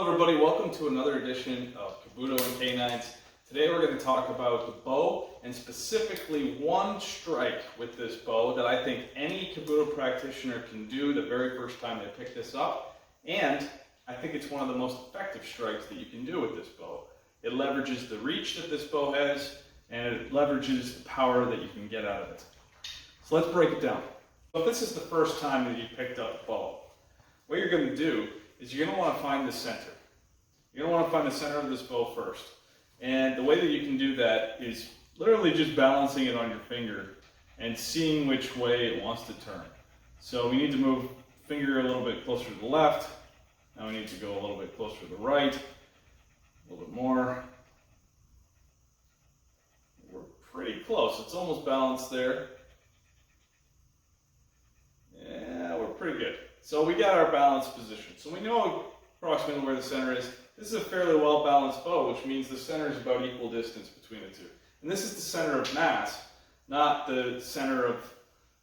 Hello everybody, welcome to another edition of Kabuto and Canines. Today we're going to talk about the bow and specifically one strike with this bow that I think any Kabuto practitioner can do the very first time they pick this up, and I think it's one of the most effective strikes that you can do with this bow. It leverages the reach that this bow has and it leverages the power that you can get out of it. So let's break it down. So if this is the first time that you picked up a bow, what you're going to do is you're going to want to find the center. You're going to want to find the center of this bow first. And the way that you can do that is literally just balancing it on your finger and seeing which way it wants to turn. So we need to move the finger a little bit closer to the left. Now we need to go a little bit closer to the right. A little bit more. We're pretty close. It's almost balanced there. Yeah, we're pretty good. So we got our balanced position. So we know approximately where the center is. This is a fairly well balanced bow, which means the center is about equal distance between the two. And this is the center of mass, not the center of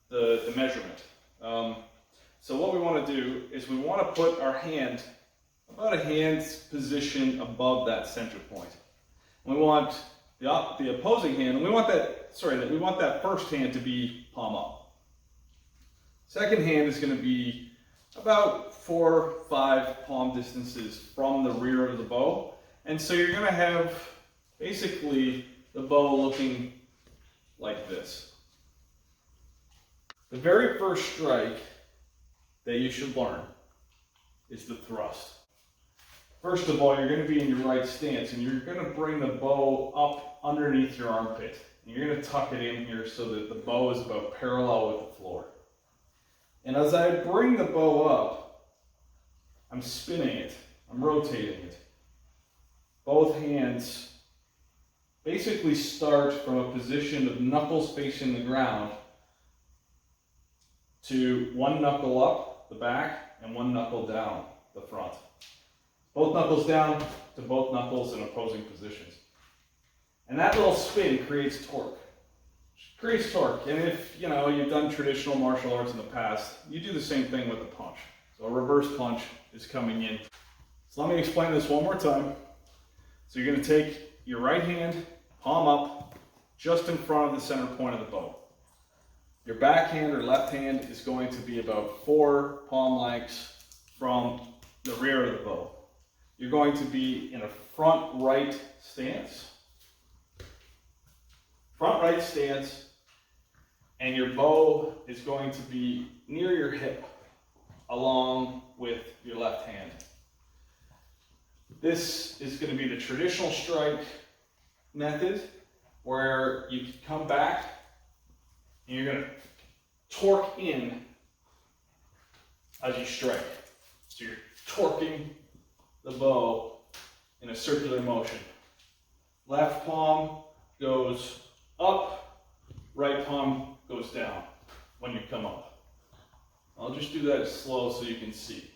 the measurement. So what we want to do is we want to put our hand about a hand's position above that center point. And we want the opposing hand, and we want that first hand to be palm up. Second hand is going to be about 4 or 5 palm distances from the rear of the bow. And so you're going to have basically the bow looking like this. The very first strike that you should learn is the thrust. First of all, you're going to be in your right stance and you're going to bring the bow up underneath your armpit. And you're going to tuck it in here so that the bow is about parallel with the floor. And as I bring the bow up, I'm spinning it, I'm rotating it. Both hands basically start from a position of knuckles facing the ground to one knuckle up the back and one knuckle down the front. Both knuckles down to both knuckles in opposing positions. And that little spin creates torque. And if you've done traditional martial arts in the past, you do the same thing with a punch. So a reverse punch is coming in. So let me explain this one more time. So you're going to take your right hand, palm up, just in front of the center point of the bow. Your back hand or left hand is going to be about 4 palm lengths from the rear of the bow. You're going to be in a front right stance. Front right stance, and your bow is going to be near your hip along with your left hand. This is going to be the traditional strike method where you come back and you're going to torque in as you strike. So you're torquing the bow in a circular motion. Left palm goes up, right palm goes down when you come up. I'll just do that slow so you can see.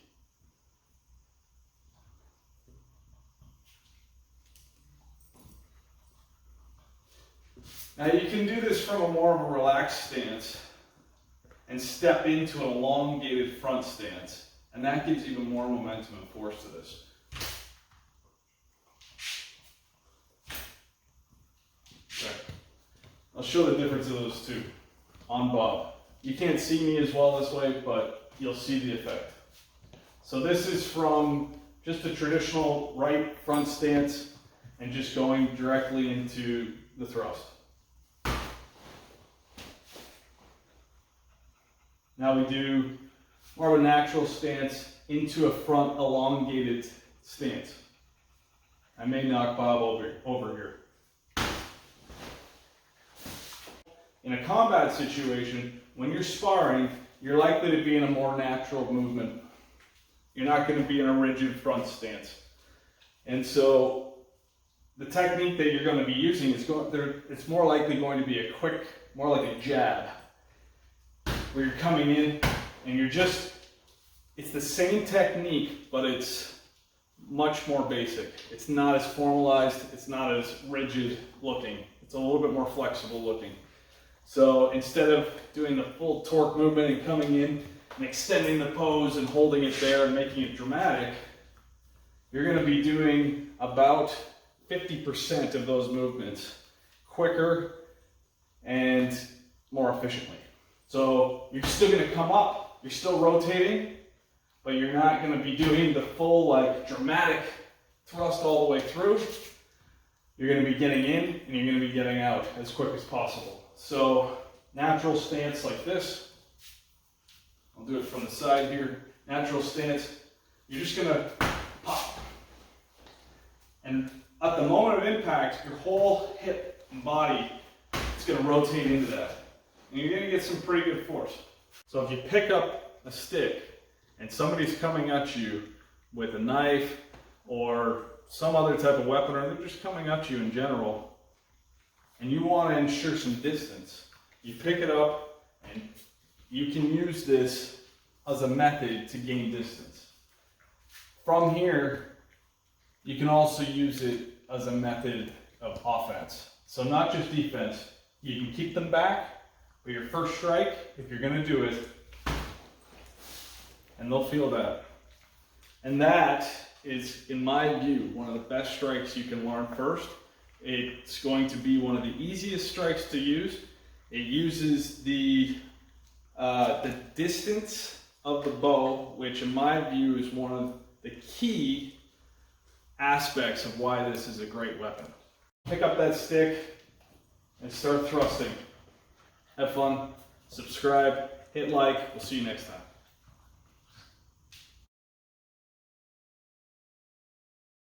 Now you can do this from a more of a relaxed stance and step into an elongated front stance, and that gives even more momentum and force to this. I'll show the difference of those two on bob. You can't see me as well this way, but you'll see the effect. So this is from just a traditional right front stance and just going directly into the thrust. Now we do more of a natural stance into a front elongated stance. I may knock Bob over here. In a combat situation, when you're sparring, you're likely to be in a more natural movement. You're not going to be in a rigid front stance. And so the technique that you're going to be using it's more likely going to be a quick, more like a jab, where you're coming in and it's the same technique, but it's much more basic. It's not as formalized, it's not as rigid looking. It's a little bit more flexible looking. So instead of doing the full torque movement and coming in and extending the pose and holding it there and making it dramatic, you're going to be doing about 50% of those movements quicker and more efficiently. So you're still going to come up, you're still rotating, but you're not going to be doing the full like dramatic thrust all the way through. You're going to be getting in and you're going to be getting out as quick as possible. So natural stance like this. I'll do it from the side here. Natural stance. You're just going to pop. And at the moment of impact, your whole hip and body is going to rotate into that. And you're going to get some pretty good force. So if you pick up a stick and somebody's coming at you with a knife or some other type of weapon, or they're just coming at you in general, and you want to ensure some distance, you pick it up and you can use this as a method to gain distance. From here, you can also use it as a method of offense. So not just defense. You can keep them back, but your first strike, if you're going to do it, and they'll feel that. And that is, in my view, one of the best strikes you can learn first. It's going to be one of the easiest strikes to use. It uses the distance of the bow, which in my view is one of the key aspects of why this is a great weapon. Pick up that stick and start thrusting. Have fun, subscribe, hit like. We'll see you next time.